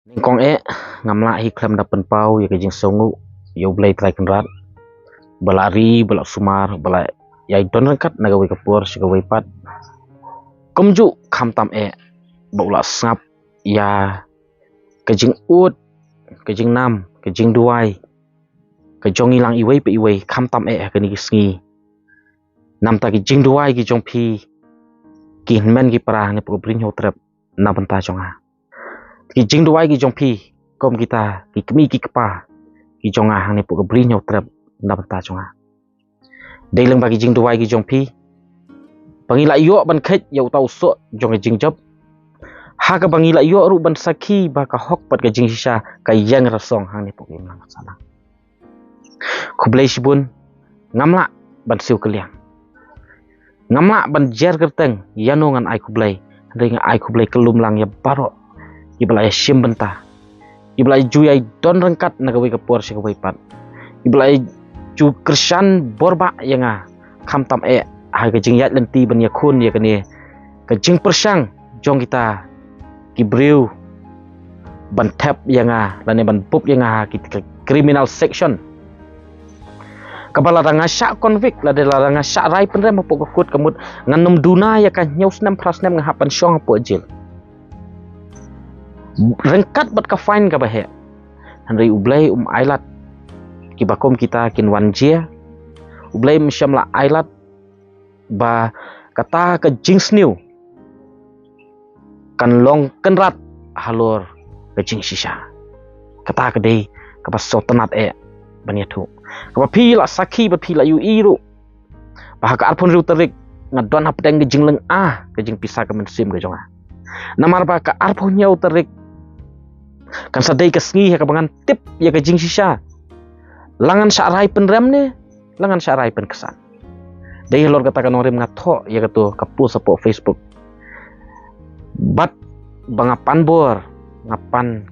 Ningkong ngamla hi klem da penpau ya kejing songu ya blai trai kenrat balari balak sumar balak ya don rengkat nagawi kapur sigawai pat kumju kham tam baula sngap ya kejing ut kejing nam kejing duai kejong ilang iwei pe iwei kham tam keni kisngi nam ta kejing duai ki jong phi ki men ki para ne pro bring hotrep na banta jonga ki jing duai ki jong phi kom kita ki kemi ki kapa ki jonga hang ne pro bring hotrep na banta jonga dei leng bagi jing duai ki jong phi bangi la yo ban khet yo tau so jong jing job ha ka bangi la yo ru ban sakhi ba ka hok pat ka jing sisa ka yang rasong hang ne pro lang sana khublei sibun ngamla ban siu keliang ngamla ban jer kerteng yano ngan ai khublei ring ai khublei kelum lang ya baro ibla ya sim benta ibla ju ai don rengkat nagawi kapur sigawai pat ibla ju kersan borba yanga kham tam ha ka jing yat lenti ban ya khun ya kene ka jing persang jong kita ki briu ban tap yanga lane ban pup yanga ki criminal section kabala ranga syak konvik la de ranga syak rai penrem pok kut kamut nganum duna ya kan nyaus nem prasnem ngahapan syong po jil rengkat bat ka fine ka bahe handai ublai ailat ki bakom kita kin wanjia ublai msyam la ailat ba kata ka jingsniu kan long kenrat halor ka jing sisa kata ka dei ka basotanat banyathu kapa phi la sakhi ba phi la yu iru bah ka arpon ru tarik ngadon hap deng jing leng ka jing pisa ka mensim ka jonga namar ba ka arpon nyau tarik kan sadai ka sngi ka bangan tip ya ka jing sisa langan sarai penrem ne langan sarai pen kesan dei lor kata kan orim ngatho ya katu kapu sapo Facebook bat bangapan bor ngapan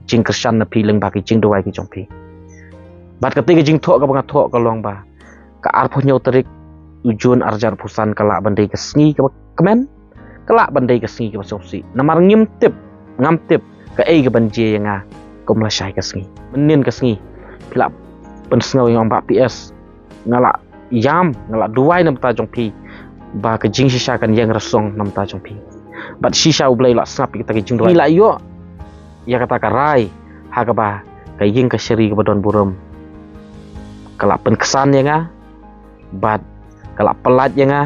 jing kesan na phi leng ba ki jing doi ki jong phi bat ketika jing thok ka banga thok ka long ba ka arpho nyau tarik ujun arjar pusan kala bandai ka sngi ka kemen kala bandai ka sngi ka sopsi namar ngim tip ngam tip ka ka banje nga kom la shai ka sngi menin ka sngi pila pen sngaw yang 4 PS ngala yam ngala duai nam ta jong phi ba ka jing sisa kan yang rasong nam ta jong phi bat sisa ublai la snap kita ki jing duai la yo ya kata ka rai ha ka ba ka ying ka sheri ka badon burum kalak penkesan ya nga bat kalak pelat ya nga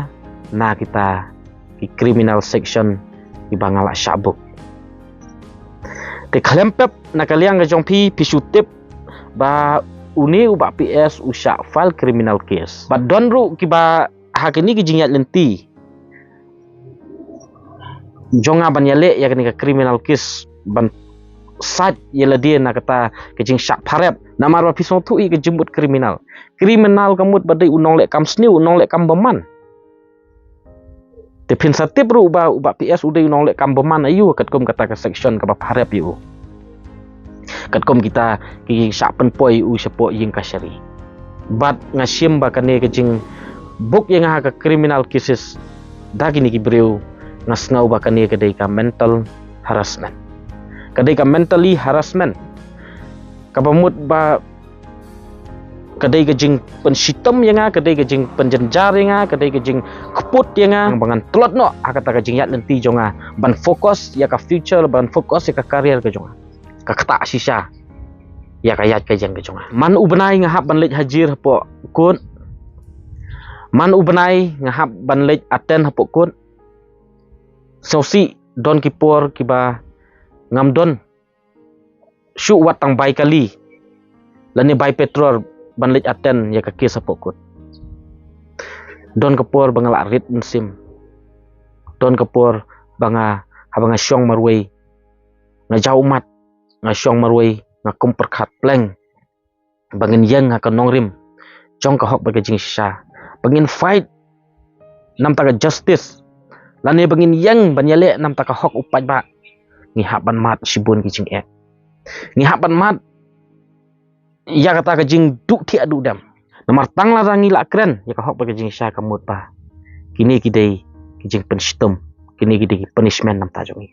na kita di criminal section di bangala syabuk te kalempep na kaliang jong pi pisutip ba uni uba PS usya file criminal case bat donru kiba hakini ki jingat lenti jonga banyale ya kini ka criminal case ban sat yela dia na kata kejing syak parep namar wa pisong tu ke jembut kriminal kamut badai unong lek kam sniu unong lek kam beman te pin satip ru uba PS udai unong lek kam beman ayu katkom kata ka section ka parep yu katkom kita ki syak penpoi u sepo ying kasyari bat ngasim ba kane kejing buk yang ha ka criminal cases dagini ki breu ngasngau ba kane kedai ka mental harassment kadai ka mentally harassment kabamut ba kadai ka jing pensitem yang kadai ka jing penjenjar yang kadai ka jing keput yang bangan telot no kata ka jing yat lenti jonga ban fokus ya ka future ban fokus ya ka career ka jonga ka kata sisa ya ka yat ka jang ka jonga man ubenai ngahap ban lej hajir hapo kun man ubenai ngahap ban lej aten hapo kun sosi don kipor kiba ngamdon syu watang bai kali lani bai petrol banlej aten ya kaki sapokut don kepor bangala rit musim don kepor banga habanga syong marwei ngajau mat ngasyong marwei ngakum perkhat pleng bangin yang akan nongrim jong ka hok bagi jing sisa bangin fight nam ta justice lani bangin yang banyale nam ta hok upat ba ngihapan mat sibun ki jing ngihapan mat ya kata ka jing duk ti adu dam namar tang la rangi la kren ya ka hok ba jing sha kamut pa kini kidei ki jing penstum kini kidei punishment nam ta jongi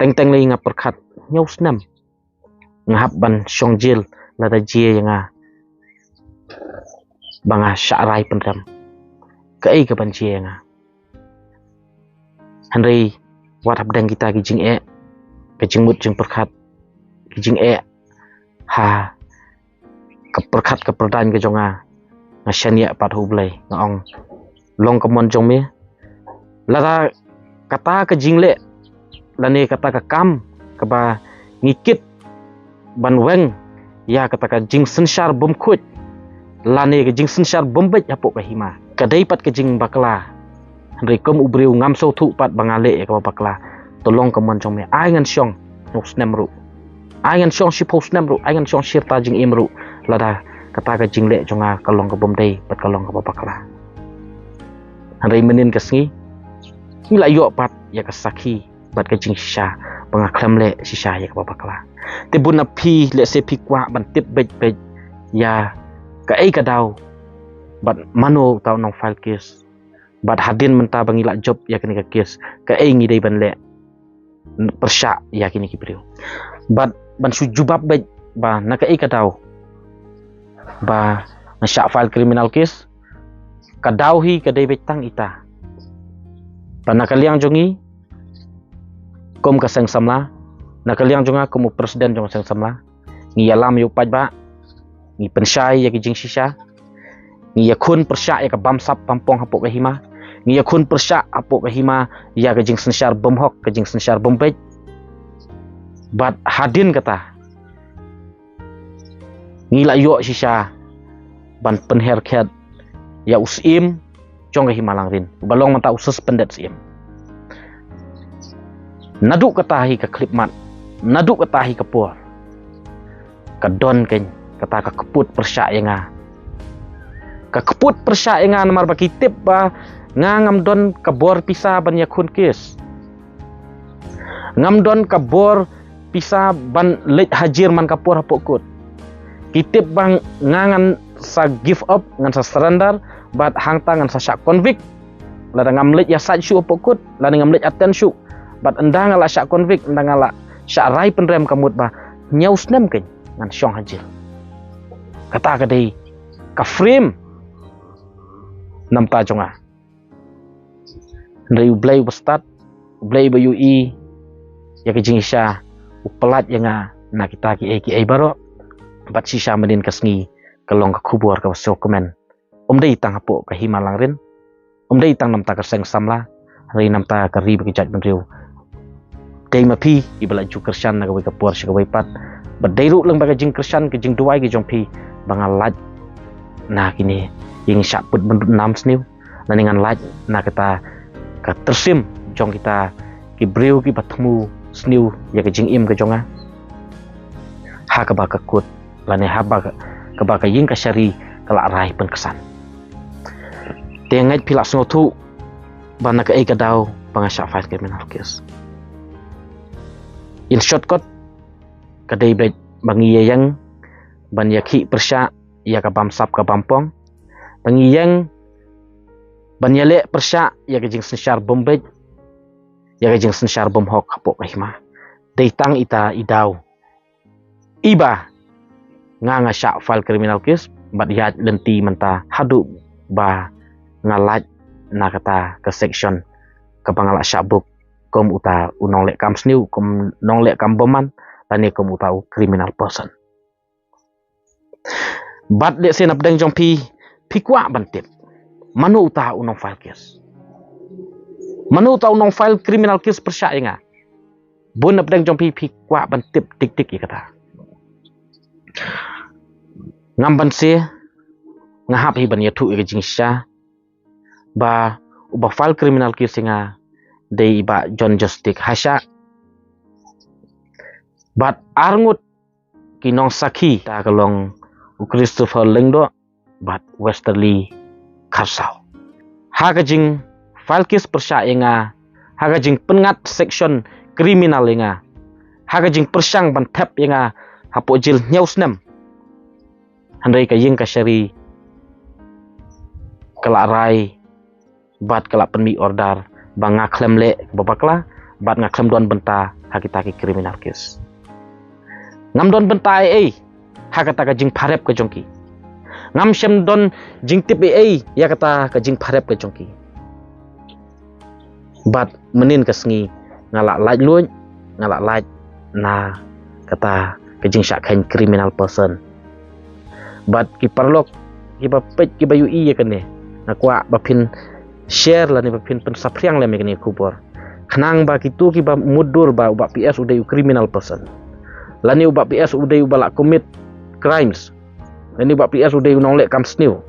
teng teng lai nga perkhat nyaus nam ngahap ban syong jil lada jie yang banga sya'rai pendam ke ai ke ban jie yang Henry wat hab dang kita ki jing ke jing mut jing perkhat ki jing ha ke perkhat ke perdan ke jonga ngashania pat hu blai ngong long kamon jong me lada kata ke jing le lani kata ke kam ke ba ngikit ban weng ya kata ke jing sensyar bom khut lani ke jing sensyar bom bet apok ke hima kadai pat ke jing bakla Henry kom ubriu ngam so thu pat bangale ke bakla tolong kamon jong me ai ngan syong nok snem ru ai ngan syong shi post nem ru ai ngan syong shir ta jing im ru lada kata ke jing le jonga kalong ke bom dei pat kalong ke bakla Henry menin ke sngi ngila yo pat ya ke sakhi bat ke jing shisha pengaklam le shisha ya ke bakla tibun api le se pikwa ban tip bej ya ka ai ka dau bat mano tau nong file case bat hadin menta bangila job ya kini ka case ka ai ngi dei ban le persya ya kini ki priu bat ban sujubab bej ba na ka ai ka dau ba nasya file criminal case ka dau hi ka dei bej tang ita panakaliang jongi kom ka sang samla nakaliang jonga kom presiden jong sang samla ngi alam yu paj ba ngi pensyai ya ki jing shisha ngi yakun persya ya ka bamsap pampong hapok ke hima ngi yakun persya apok ke hima ya ke jing sensyar bomhok ke jing sensyar bombej bat hadin kata ngi la yo shisha ban penher khat ya usim jong ke hima langrin balong mata usus pendet sim naduk katahi ke klipmat naduk katahi ke por kadon ken kata ka keput persya yang ka keput persya yang namar baki tip ba ngam don ka bor pisa ban yakun kes ngam don ka bor pisa ban late hajir man ka por hapokut kitip bang ngangan sa give up ngan sa surrender bat hang tangan sa syak convict lada ngam late ya sa syu hapokut lada ngam late attention bat endang ala syak convict endang ala syak rai penrem kamut ba nyau snem ken ngan syong hajir kata ka dei ka frame namta jonga ndai blai bestat blai bayu ya ke jingisha upelat yang na kita ki ai baro bat sisa menin kasngi kalong ka kubur ka so komen dei tang hapo ka himalang rin dei tang namta ka seng samla ri namta ka ri bagi jaj benriu dei mapi ibala ju kersyan na ka ka por ka pat bat dei ru lang baga jing kersyan ke jing duai ke jong pi bangalat na kini yang syak put bendu nam sniu na dengan laj na kita ka tersim jong kita ki breu ki patmu sniu ya ke jing im ke jonga ha ka ba ka kut lane ha ba ka ba ka ying ka syari kala rai pen kesan tengai pilak sengotu bana ka ai ka dau pangasya file criminal case in shortcut kadai bet bangi yang ban yakhi persya ya ka bamsap ka bampong bangi yang ban yale persya ya ke jing sensyar bombej ya ke jing sensyar bomhok hapok kahima dei tang ita idau iba nga syak file criminal case bat yat lenti menta hadu ba ngalat na kata ke section ke pangala syak book kom uta unong lek kam sniu kom nong lek kam boman tani kom uta criminal person bat lek sen apdeng jong pi kwa bantip manu uta unong file case manu uta unong file criminal case persya inga bun apdeng jong pi kwa bantip tik tik kata ngamban se ngahap hi ban yathu ke jingsha ba uba file criminal case nga dei ba John Justic hasya bat arngut kinong sakhi ta kalong Christopher Lengdo bat Westerly Karsau hagajing file case persya nga hagajing pengat section kriminal nga hagajing persyang ban tap nga hapo jil nyausnem handai ka ying ka syari kala rai bat kala penmi order ba ngaklem le babakla bat ngaklem don benta hakita ki criminal case ngam don bentai ha kata ka jing pharep ka jongki ngam shem don jing tip ya kata ka jing pharep ka jongki bat menin ka sngi ngalak laj luñ ngalak laj na kata ka jing syak khain criminal person bat ki parlok ki ba pet ki bayu ya kane na kwa ba phin share la ni ba phin pen sapriang le me kane kubor khnang ba kitu ki ba mudur ba ubak PS udai criminal person lani ubak PS udai ubak commit crimes lani ubak PS udai unong lek kam sniu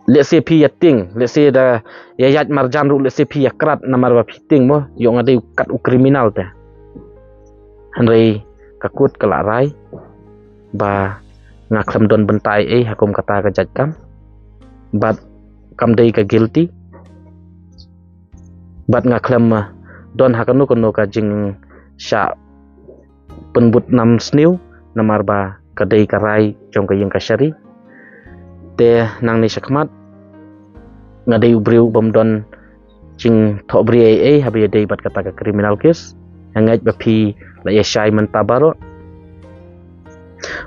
let's say pi yating let's say da yayat marjan ru let's say pi yakrat namar ba fiting mo yo ngadai kat u criminal te hanrei kakut kala rai ba ngaklem don bentai hakum kata ka jaj kam bat kam dei ka guilty bat ngaklem don hakanu kono ka jing sya penbut nam sniu namar ba kadai karai jong ka yeng ka syari te nang ni sakmat ngadai ubriu bom don jing thok bri habi dei bat kata ka criminal case hangai ba phi la ya syai mentabaro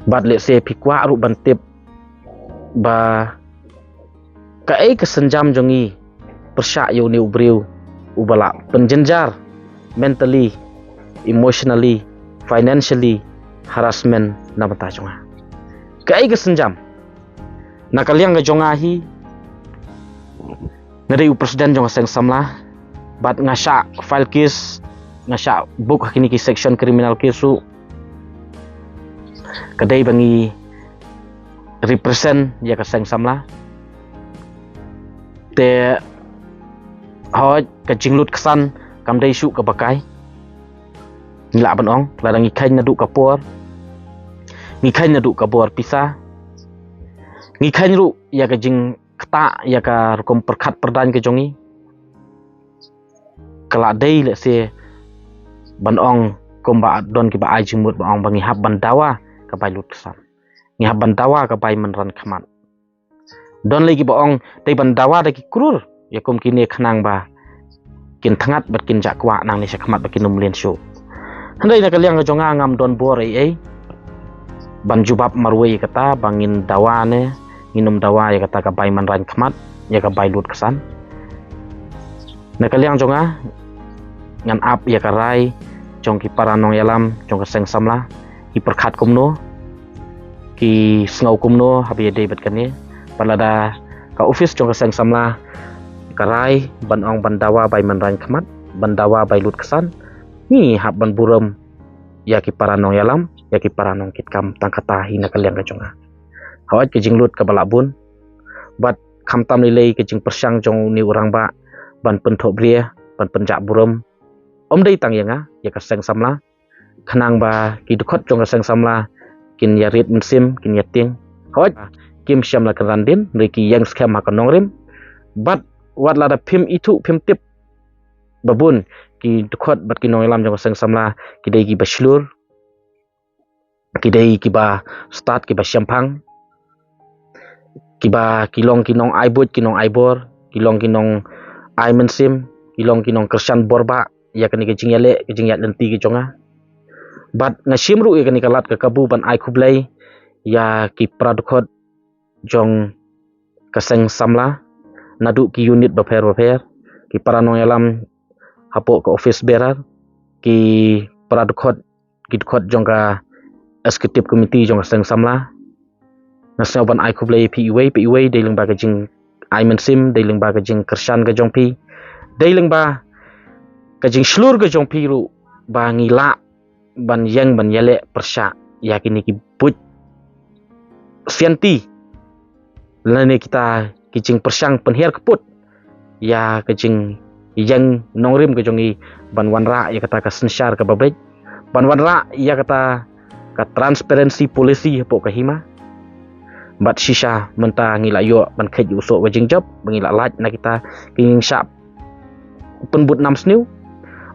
bat le se phi kwa ru bantip ba ka kesenjam jongi persyak yo ni ubriu ubala penjenjar mentally emotionally financially harassment na bata jonga kai ke senjam na kaliang ga jonga hi ngari presiden jonga seng samla bat ngasha file case ngasha book hakini ki section criminal case su kadai bangi represent ya ka seng samla te hoi ka jinglut kesan kam dai su ka bakai ngila banong ladang ikai na du kapor ngikai na du kapor pisa ngikai ru ya ka jing kata ya ka rukum perkhat perdan ke jongi kala dai le se banong komba don ki ba ai jingmut banong bangi hab bandawa ka bai lut kesan ngi hab bandawa ka bai menran khamat don lagi baong dai bandawa da ki krur ya kum kini khnang ba kin thangat bat kin jakwa nang ni sakmat ba kinum len show handai na kaliang jonga ngam don bor ban jubab marwei kata bangin dawa ne nginum dawa ya kata ka bai manran khmat ya ka bai lut kesan na kaliang jonga ngan ap ya karai jong ki paranong yalam jong ka seng samla ki perkhat kumno ki snau kumno habi dei bat kane palada ka office jong ka seng samla karai banong bandawa bai manran khmat bandawa bai lut kesan ni hab ban buram ya ki paranong yalam ya ki paranong kitkam tangkata hina kaliang ka jonga hawat ke jinglut ka balabun bat khamtam lilei ke jing persyang jong ni urang ba ban penthok bria ban penjak buram om dei tang yanga ya ka seng samla khanang ba ki dukhot jong ka seng samla kin ya rit sim kin ya ting hawat kim syam la karandin riki yang scam ha kanongrim bat wat la da phim itu phim tip babun ki dukhot bat ki noilam jong seng samla ki dei ki baslur ki dei ki ba start ki ba syampang ki ba kilong kinong aibut kinong aibor kilong kinong aimen sim kilong kinong kersan borba ya kani ke jingyale ke jingyat lenti ki jonga bat ngasim ru ya kani kalat ka kabu ban ai khublai ya ki pradukhot jong kaseng samla nadu ki unit baper ki paranong yalam hapo ke office bearer ki pradukhot ki dukhot jong ka executive committee jong seng samla nasau ban ai khublai PUA dei leng ba ka jing ai mensim dei leng ba ka jing kersan ka jong pi dei leng ba ka jing slur ka jong pi ru ba ngila ban yang ban yale persya yakini ki but sianti lane kita kijing persyang penher keput ya kijing yang nongrim ke jongi ban wanra ya kata ka sensyar ka babrik ban wanra ya kata ka transparency policy po ka hima bat shisha menta ngila yo ban khet usok wajing job bangila laj na kita king sap penbut nam sniu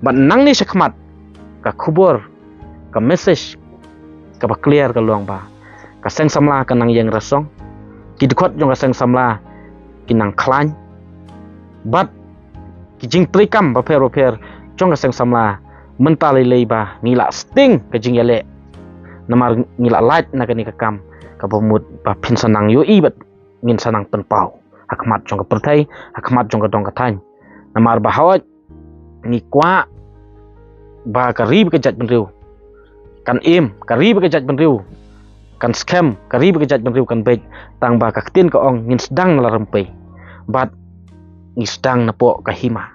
ban nang ni sakmat ka khubor ka message ka ba clear ka luang ba ka seng samla ka nang yang rasong ki dukhot jong ka seng samla kinang klan bat kijing trikam baper jong ka seng samla mentalilei ba ngila sting kajing yale namar ngila light na kani kakam kabamut ba pin sanang yo i bat ngin sanang penpau hakmat jong ka pertai hakmat jong ka dong katany namar ba hawat ni kwa ba karib ka jat benriu kan im karib ka jat benriu kan scam karib ka jat benriu kan bej tang ba ka tin ka ong ngin sedang la rempai bat ngi sedang na po ka hima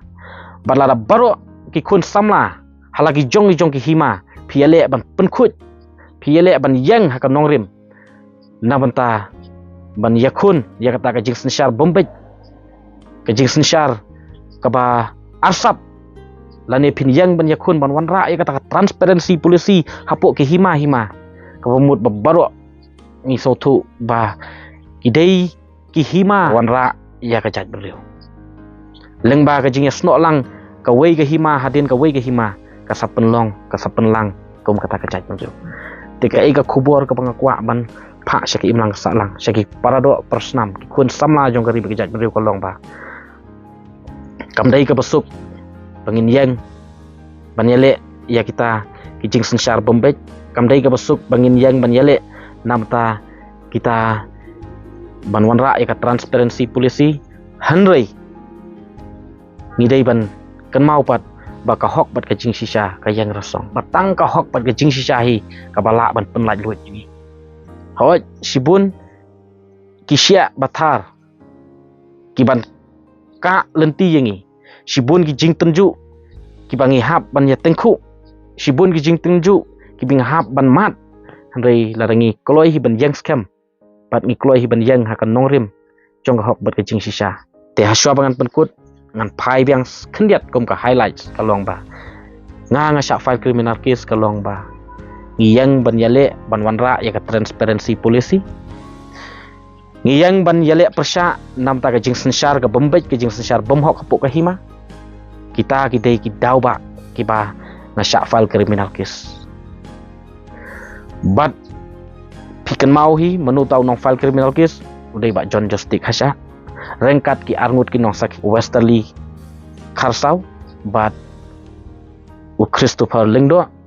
bat la baro ki kun samla halagi jong ki hima piale ban penkut piale ban yang hakan nongrim na banta ban yakun ya kata ka jing sensyar bombej ka jing sensyar ka ba asap lane pin yang ban yakun ban wanra ya kata ka transparency polisi hapok ke hima ka pemut babaro ni sotu ba kidai ki hima wanra ya ka jat beliau leng ba ka jing ya snok lang ka wei ka hima hadin ka wei ka hima ka sapen lang kom kata ka jat beliau tika ika kubur ka pangakwa ban pak syaki imlang salang syaki parado persnam kun samla jong kari bekejat beriu kolong ba kamdai ka besuk pengin yang banyale ya kita kijing sensyar bombej kamdai ka besuk pengin yang banyale namta kita banwanra ya ka transparency polisi hanrei ngidai ban kan mau pat baka hok bat kajing sisa kayang rasong batang ka hok bat kajing sisa hi kabala ban penlaj luit ni hoj sibun kisya bathar kiban ka lenti yengi sibun ki jing tenju kibangi hap ban ya tengku sibun ki jing tenju kibing hap ban mat handai larangi koloi hi ban yang scam bat ngi koloi hi ban yang hakan nongrim jong hok bat kajing sisa te haswa bangan penkut ngan pai biang kendiat kom ka highlights kalong ba nga syak file criminal case kalong ba ngiyang ban yale ban wanra ya ka transparency polisi ngiyang ban yale persya nam ta ka jing sensyar ka bombej ka jing sensyar bom hok kapuk ka hima kita kidai ki dau ba ki ba nga syak file criminal case but pikan mau hi menu tau nong file criminal case udai ba John Justic hasya rengkat ki arngut ki nong sak Westerly Karsau bat u Christopher Lingdo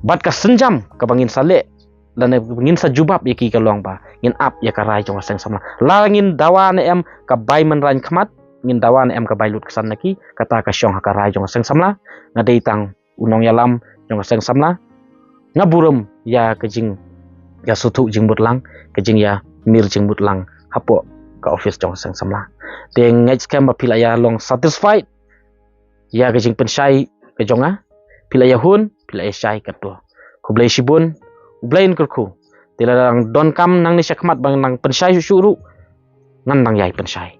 bat ka senjam ka bangin sale dan bangin sa jubab ya ki kalong ba ngin up ya ka rai jong sang samla langin dawa ne em ka bai men ran khmat ngin dawa ne em ka bai lut kesan naki kata ka syong ka rai jong sang samla ngadei tang unong yalam jong sang samla ngaburum ya kejing ya sutu jing butlang kejing ya mir jing butlang hapo ka office jong sang samla teng ngaj scam ba pilaya long satisfied ya kejing pensyai ke jonga pilaya hun pilaya syai katwa ku blai sibun ublain kerku tilarang don kam nang ni syakmat bang nang pensyai syuru ngan nang yai pensyai